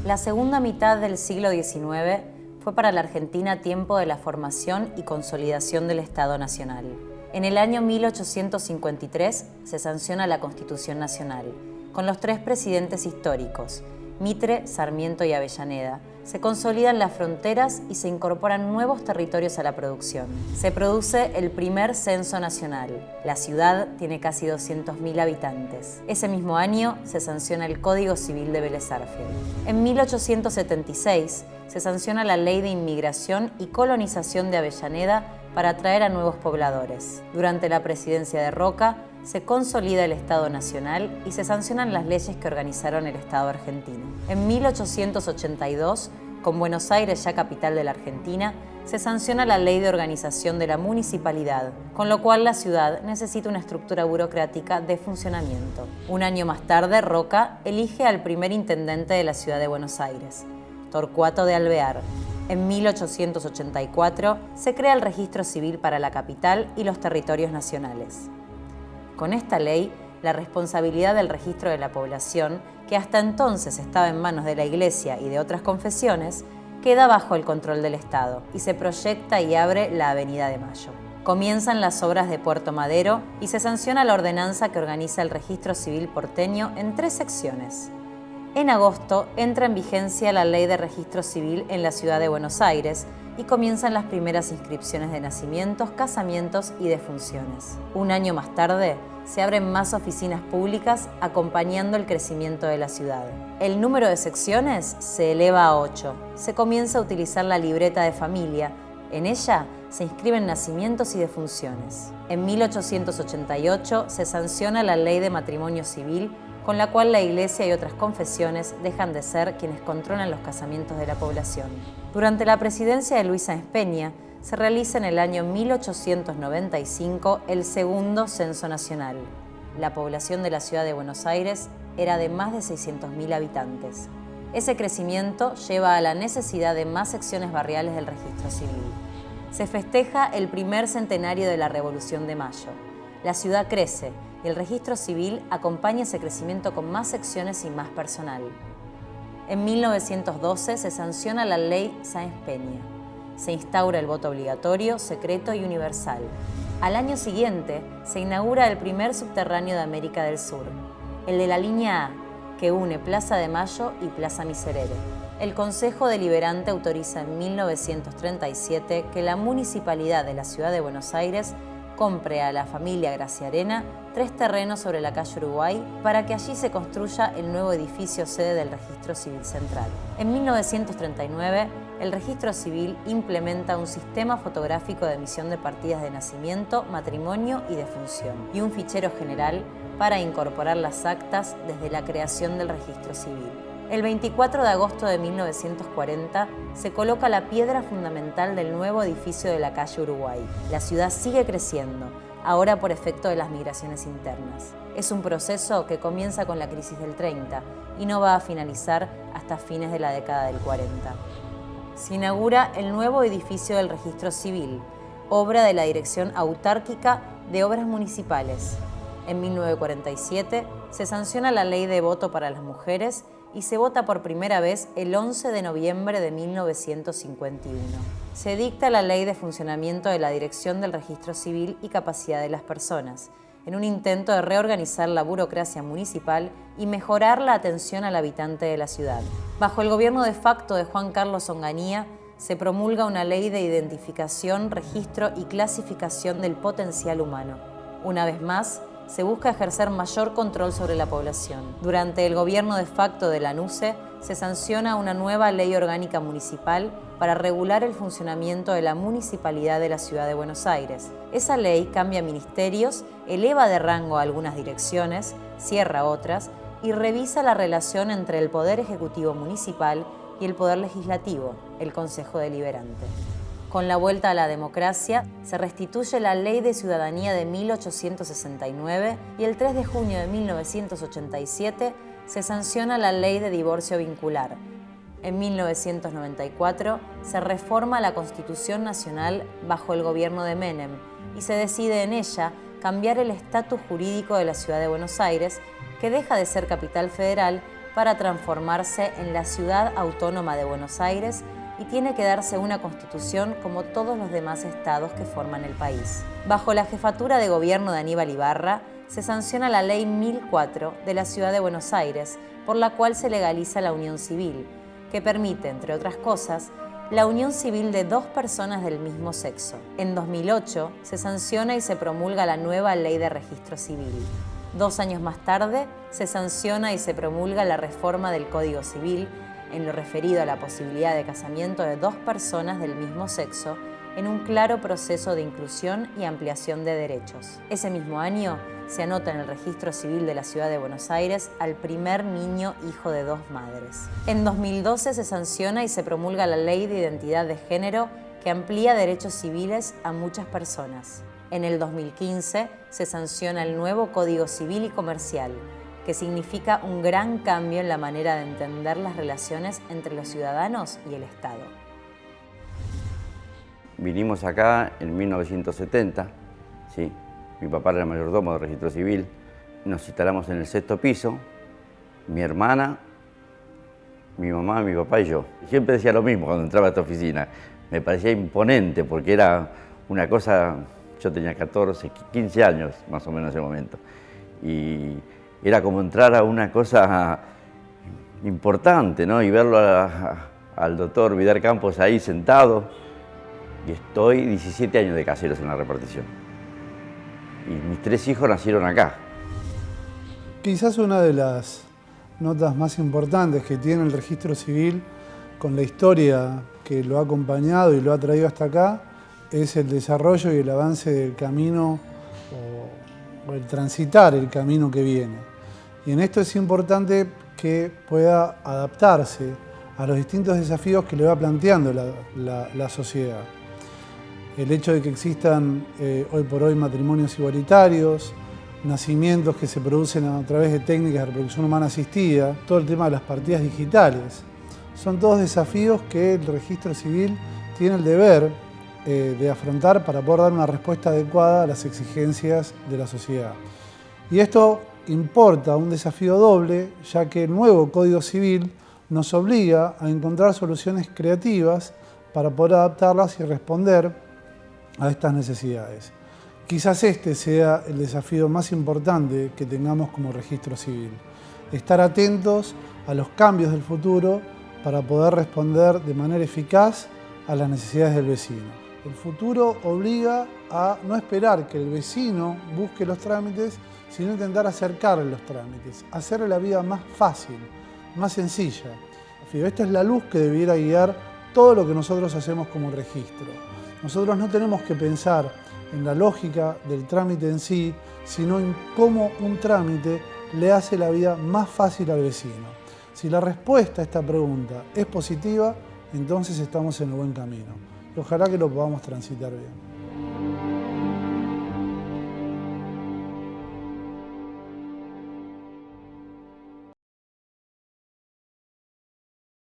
La segunda mitad del siglo XIX fue para la Argentina tiempo de la formación y consolidación del Estado Nacional. En el año 1853 se sanciona la Constitución Nacional, con los tres presidentes históricos, Mitre, Sarmiento y Avellaneda. Se consolidan las fronteras y se incorporan nuevos territorios a la producción. Se produce el primer censo nacional. La ciudad tiene casi 200.000 habitantes. Ese mismo año se sanciona el Código Civil de Vélez Sarsfield. En 1876 se sanciona la Ley de Inmigración y Colonización de Avellaneda para atraer a nuevos pobladores. Durante la presidencia de Roca, se consolida el Estado Nacional y se sancionan las leyes que organizaron el Estado argentino. En 1882, con Buenos Aires ya capital de la Argentina, se sanciona la Ley de Organización de la Municipalidad, con lo cual la ciudad necesita una estructura burocrática de funcionamiento. Un año más tarde, Roca elige al primer intendente de la ciudad de Buenos Aires, Torcuato de Alvear. En 1884 se crea el registro civil para la capital y los territorios nacionales. Con esta ley, la responsabilidad del registro de la población, que hasta entonces estaba en manos de la Iglesia y de otras confesiones, queda bajo el control del Estado y se proyecta y abre la Avenida de Mayo. Comienzan las obras de Puerto Madero y se sanciona la ordenanza que organiza el registro civil porteño en 3 secciones. En agosto entra en vigencia la Ley de Registro Civil en la ciudad de Buenos Aires y comienzan las primeras inscripciones de nacimientos, casamientos y defunciones. Un año más tarde, se abren más oficinas públicas acompañando el crecimiento de la ciudad. El número de secciones se eleva a 8. Se comienza a utilizar la libreta de familia. En ella se inscriben nacimientos y defunciones. En 1888 se sanciona la Ley de Matrimonio Civil, con la cual la Iglesia y otras confesiones dejan de ser quienes controlan los casamientos de la población. Durante la presidencia de Luis Sáenz Peña, se realiza en el año 1895 el segundo censo nacional. La población de la ciudad de Buenos Aires era de más de 600.000 habitantes. Ese crecimiento lleva a la necesidad de más secciones barriales del registro civil. Se festeja el primer centenario de la Revolución de Mayo. La ciudad crece y el registro civil acompaña ese crecimiento con más secciones y más personal. En 1912 se sanciona la Ley Sáenz Peña. Se instaura el voto obligatorio, secreto y universal. Al año siguiente se inaugura el primer subterráneo de América del Sur, el de la línea A, que une Plaza de Mayo y Plaza Miserere. El Consejo Deliberante autoriza en 1937 que la Municipalidad de la Ciudad de Buenos Aires compre a la familia Graciarena 3 terrenos sobre la calle Uruguay para que allí se construya el nuevo edificio sede del Registro Civil Central. En 1939, el Registro Civil implementa un sistema fotográfico de emisión de partidas de nacimiento, matrimonio y defunción, y un fichero general para incorporar las actas desde la creación del Registro Civil. El 24 de agosto de 1940 se coloca la piedra fundamental del nuevo edificio de la calle Uruguay. La ciudad sigue creciendo, ahora por efecto de las migraciones internas. Es un proceso que comienza con la crisis del 30 y no va a finalizar hasta fines de la década del 40. Se inaugura el nuevo edificio del Registro Civil, obra de la Dirección Autárquica de Obras Municipales. En 1947 se sanciona la Ley de Voto para las Mujeres y se vota por primera vez el 11 de noviembre de 1951. Se dicta la Ley de Funcionamiento de la Dirección del Registro Civil y Capacidad de las Personas, en un intento de reorganizar la burocracia municipal y mejorar la atención al habitante de la ciudad. Bajo el gobierno de facto de Juan Carlos Onganía, se promulga una ley de identificación, registro y clasificación del potencial humano. Una vez más, se busca ejercer mayor control sobre la población. Durante el gobierno de facto de Lanusse, se sanciona una nueva ley orgánica municipal para regular el funcionamiento de la municipalidad de la ciudad de Buenos Aires. Esa ley cambia ministerios, eleva de rango a algunas direcciones, cierra otras y revisa la relación entre el Poder Ejecutivo Municipal y el Poder Legislativo, el Consejo Deliberante. Con la vuelta a la democracia, se restituye la Ley de Ciudadanía de 1869 y el 3 de junio de 1987 se sanciona la Ley de Divorcio Vincular. En 1994 se reforma la Constitución Nacional bajo el gobierno de Menem y se decide en ella cambiar el estatus jurídico de la ciudad de Buenos Aires, que deja de ser capital federal para transformarse en la Ciudad Autónoma de Buenos Aires y tiene que darse una constitución como todos los demás estados que forman el país. Bajo la jefatura de gobierno de Aníbal Ibarra, se sanciona la Ley 1004 de la Ciudad de Buenos Aires, por la cual se legaliza la unión civil, que permite, entre otras cosas, la unión civil de dos personas del mismo sexo. En 2008 se sanciona y se promulga la nueva Ley de Registro Civil. 2 años más tarde se sanciona y se promulga la reforma del Código Civil en lo referido a la posibilidad de casamiento de dos personas del mismo sexo en un claro proceso de inclusión y ampliación de derechos. Ese mismo año se anota en el Registro Civil de la Ciudad de Buenos Aires al primer niño hijo de 2 madres. En 2012 se sanciona y se promulga la Ley de Identidad de Género que amplía derechos civiles a muchas personas. En el 2015 se sanciona el nuevo Código Civil y Comercial, que significa un gran cambio en la manera de entender las relaciones entre los ciudadanos y el Estado. Vinimos acá en 1970, ¿sí? Mi papá era mayordomo de registro civil, nos instalamos en el 6º piso, mi hermana, mi mamá, mi papá y yo. Siempre decía lo mismo cuando entraba a esta oficina, me parecía imponente porque era una cosa, yo tenía 14, 15 años más o menos en ese momento, y era como entrar a una cosa importante, ¿no? Y verlo al doctor Vidal Campos ahí sentado, y estoy 17 años de caseros en la repartición. Y mis 3 hijos nacieron acá. Quizás una de las notas más importantes que tiene el registro civil con la historia que lo ha acompañado y lo ha traído hasta acá es el desarrollo y el avance del camino o el transitar el camino que viene. Y en esto es importante que pueda adaptarse a los distintos desafíos que le va planteando la sociedad. El hecho de que existan hoy por hoy matrimonios igualitarios, nacimientos que se producen a través de técnicas de reproducción humana asistida, todo el tema de las partidas digitales, son todos desafíos que el registro civil tiene el deber de afrontar para poder dar una respuesta adecuada a las exigencias de la sociedad. Y esto importa un desafío doble, ya que el nuevo Código Civil nos obliga a encontrar soluciones creativas para poder adaptarlas y responder a estas necesidades. Quizás este sea el desafío más importante que tengamos como registro civil. Estar atentos a los cambios del futuro para poder responder de manera eficaz a las necesidades del vecino. El futuro obliga a no esperar que el vecino busque los trámites, sino intentar acercarle los trámites, hacerle la vida más fácil, más sencilla. Esta es la luz que debiera guiar todo lo que nosotros hacemos como registro. Nosotros no tenemos que pensar en la lógica del trámite en sí, sino en cómo un trámite le hace la vida más fácil al vecino. Si la respuesta a esta pregunta es positiva, entonces estamos en el buen camino. Y ojalá que lo podamos transitar bien.